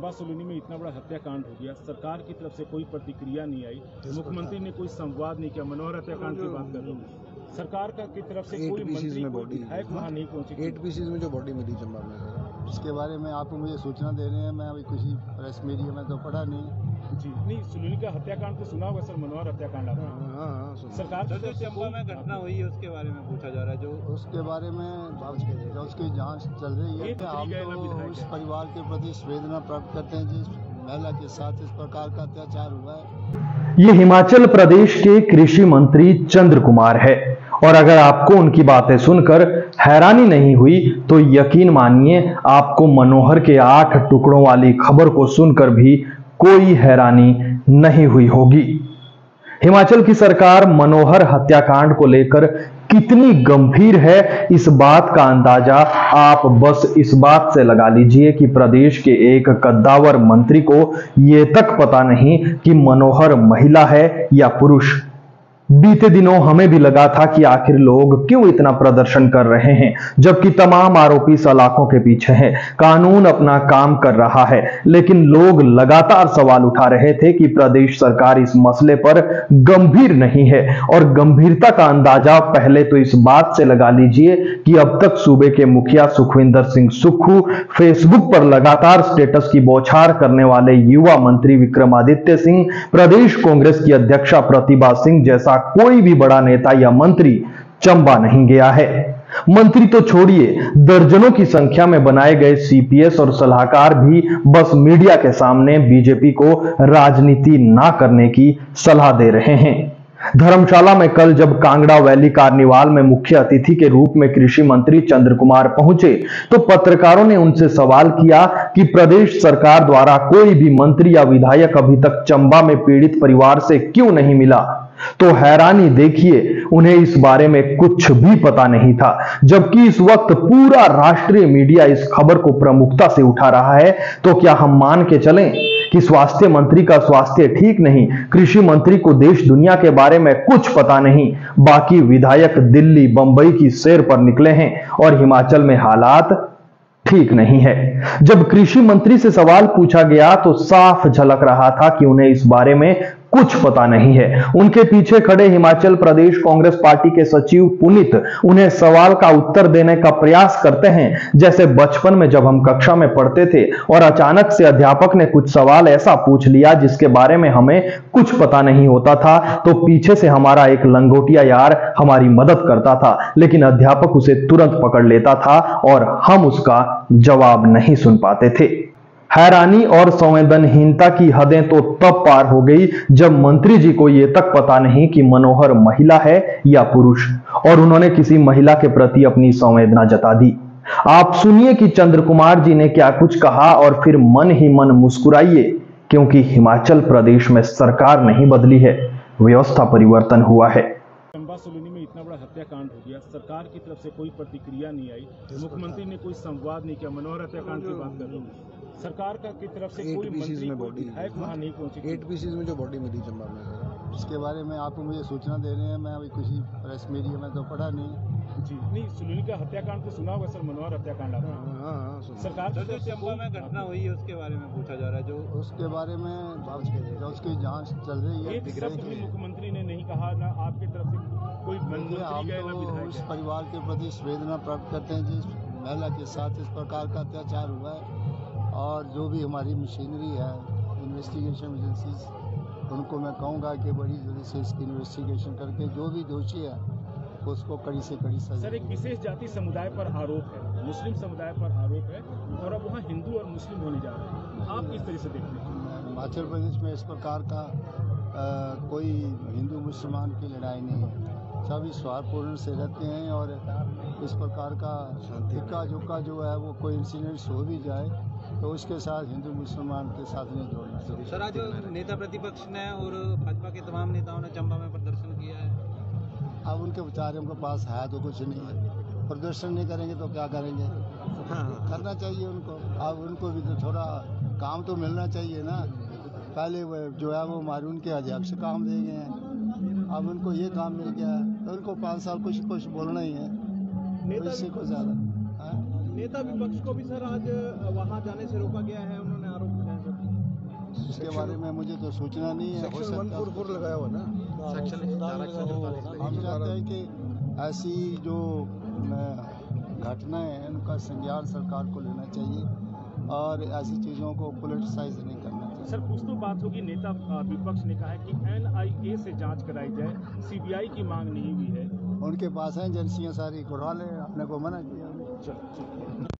चंबा सोलनी में इतना बड़ा हत्याकांड हो गया, सरकार की तरफ से कोई प्रतिक्रिया नहीं आई, मुख्यमंत्री ने कोई संवाद नहीं किया। मनोहर हत्याकांड की बात कर रहा हूँ, सरकार की तरफ से कोई मंत्री कोई विधायक वहाँ नहीं पहुंचे। 8 पीसीज में जो बॉडी मिली चंबा में, इसके बारे में आप मुझे सूचना दे रहे हैं, मैं अभी किसी प्रेस मीडिया में तो पढ़ा नहीं जी। नहीं, सुलूनी का हत्याकांड तो सुना होगा सर, मनोहर हत्याकांड आपने? हाँ, सरकार जो चंबा में घटना हुई है उसके बारे में पूछा जा रहा है, जो उसके बारे में उसकी जांच चल रही है। हम तो उस परिवार के प्रति संवेदना प्राप्त करते हैं जिस महिला के साथ इस प्रकार का अत्याचार हुआ है। ये हिमाचल प्रदेश के कृषि मंत्री चंद्र कुमार है, और अगर आपको उनकी बातें सुनकर हैरानी नहीं हुई तो यकीन मानिए आपको मनोहर के 8 टुकड़ों वाली खबर को सुनकर भी कोई हैरानी नहीं हुई होगी। हिमाचल की सरकार मनोहर हत्याकांड को लेकर कितनी गंभीर है, इस बात का अंदाजा आप बस इस बात से लगा लीजिए कि प्रदेश के एक कद्दावर मंत्री को यह तक पता नहीं कि मनोहर महिला है या पुरुष। बीते दिनों हमें भी लगा था कि आखिर लोग क्यों इतना प्रदर्शन कर रहे हैं, जबकि तमाम आरोपी सलाखों के पीछे हैं, कानून अपना काम कर रहा है। लेकिन लोग लगातार सवाल उठा रहे थे कि प्रदेश सरकार इस मसले पर गंभीर नहीं है, और गंभीरता का अंदाजा पहले तो इस बात से लगा लीजिए कि अब तक सूबे के मुखिया सुखविंदर सिंह सुक्खू, फेसबुक पर लगातार स्टेटस की बौछार करने वाले युवा मंत्री विक्रमादित्य सिंह, प्रदेश कांग्रेस की अध्यक्षा प्रतिभा सिंह जैसा कोई भी बड़ा नेता या मंत्री चंबा नहीं गया है। मंत्री तो छोड़िए, दर्जनों की संख्या में बनाए गए सीपीएस और सलाहकार भी बस मीडिया के सामने बीजेपी को राजनीति ना करने की सलाह दे रहे हैं। धर्मशाला में कल जब कांगड़ा वैली कार्निवाल में मुख्य अतिथि के रूप में कृषि मंत्री चंद्र कुमार पहुंचे तो पत्रकारों ने उनसे सवाल किया कि प्रदेश सरकार द्वारा कोई भी मंत्री या विधायक अभी तक चंबा में पीड़ित परिवार से क्यों नहीं मिला। तो हैरानी देखिए, उन्हें इस बारे में कुछ भी पता नहीं था, जबकि इस वक्त पूरा राष्ट्रीय मीडिया इस खबर को प्रमुखता से उठा रहा है। तो क्या हम मान के चलें कि स्वास्थ्य मंत्री का स्वास्थ्य ठीक नहीं, कृषि मंत्री को देश दुनिया के बारे में कुछ पता नहीं, बाकी विधायक दिल्ली बंबई की सैर पर निकले हैं और हिमाचल में हालात ठीक नहीं है। जब कृषि मंत्री से सवाल पूछा गया तो साफ झलक रहा था कि उन्हें इस बारे में कुछ पता नहीं है। उनके पीछे खड़े हिमाचल प्रदेश कांग्रेस पार्टी के सचिव पुनीत उन्हें सवाल का उत्तर देने का प्रयास करते हैं, जैसे बचपन में जब हम कक्षा में पढ़ते थे और अचानक से अध्यापक ने कुछ सवाल ऐसा पूछ लिया जिसके बारे में हमें कुछ पता नहीं होता था, तो पीछे से हमारा एक लंगोटिया यार हमारी मदद करता था, लेकिन अध्यापक उसे तुरंत पकड़ लेता था और हम उसका जवाब नहीं सुन पाते थे। हैरानी और संवेदनहीनता की हदें तो तब पार हो गई जब मंत्री जी को यह तक पता नहीं कि मनोहर महिला है या पुरुष, और उन्होंने किसी महिला के प्रति अपनी संवेदना जता दी। आप सुनिए कि चंद्र कुमार जी ने क्या कुछ कहा और फिर मन ही मन मुस्कुराइए, क्योंकि हिमाचल प्रदेश में सरकार नहीं बदली है, व्यवस्था परिवर्तन हुआ है। चंबा सोलनी में इतना बड़ा हत्याकांड हो गया, सरकार की तरफ से कोई प्रतिक्रिया नहीं आई, मुख्यमंत्री ने कोई संवाद नहीं किया। मनोहर हत्याकांड की बात कर रहा हूँ, सरकार की तरफ से कोई मंत्री कोई विधायक वहाँ नहीं पहुंचे। 8 पीसीज में जो बॉडी मिली चंबा में, इसके बारे में आप मुझे सूचना दे रहे हैं, मैं अभी किसी प्रेस मीडिया में तो पढ़ा नहीं जी। नहीं, सुलूनी का हत्याकांड तो सुना होगा सर, मनोहर हत्याकांड आपने? हाँ, सरकार जो चंबा में घटना हुई है उसके बारे में पूछा जा रहा है, जो उसके बारे में उसकी जांच चल रही है। एक शब्द भी मुख्यमंत्री ने नहीं कहा, ना आपकी तरफ से कोई मंत्री गए ना विधायक। उस परिवार के प्रति संवेदना प्राप्त करते हैं जिस महिला के साथ इस प्रकार का अत्याचार हुआ है, और जो भी हमारी मशीनरी है, इन्वेस्टिगेशन एजेंसीज, उनको मैं कहूँगा कि बड़ी जल्दी से इसकी इन्वेस्टिगेशन करके जो भी दोषी है उसको कड़ी से कड़ी सजा। सर, एक विशेष जाति समुदाय पर आरोप है, मुस्लिम समुदाय पर आरोप है, और अब वहाँ हिंदू और मुस्लिम होने जा रहे हैं, आप किस तरह से देखते हैं? हिमाचल प्रदेश में इस प्रकार का कोई हिंदू मुसलमान की लड़ाई नहीं है, सभी स्वार्थपूर्ण से रहते हैं, और इस प्रकार का इक्का दुक्का जो है वो कोई इंसिडेंट्स हो भी जाए तो उसके साथ हिंदू मुसलमान के साथ नहीं जोड़ना चाहिए। सर, आज नेता प्रतिपक्ष ने और भाजपा के तमाम नेताओं ने चंबा में प्रदर्शन किया है। अब उनके विचार उनके पास है तो कुछ नहीं है, प्रदर्शन नहीं करेंगे तो क्या करेंगे? करना चाहिए उनको। अब उनको भी तो थोड़ा काम तो मिलना चाहिए ना। पहले वो जो है वो हमारे उनके अध्यक्ष काम दे गए हैं, अब उनको ये काम मिल गया है तो उनको 5 साल कुछ बोलना ही है, इससे को ज़्यादा। नेता विपक्ष को भी सर आज वहां जाने से रोका गया है, उन्होंने आरोप लगाया। उसके बारे में मुझे तो सूचना नहीं है। हो सेक्शन सकता है 144 लगाया हुआ ना। हम चाहते हैं कि ऐसी जो घटनाएं हैं उनका संज्ञान सरकार को लेना चाहिए और ऐसी चीज़ों को पॉलिटिसाइज नहीं करना चाहिए। सर कुछ तो बात होगी, नेता विपक्ष ने कहा है कि NIA से जांच कराई जाए, CBI की मांग नहीं हुई है। उनके पास है एजेंसियां सारी, करवा लें, अपने को मना किया। चलो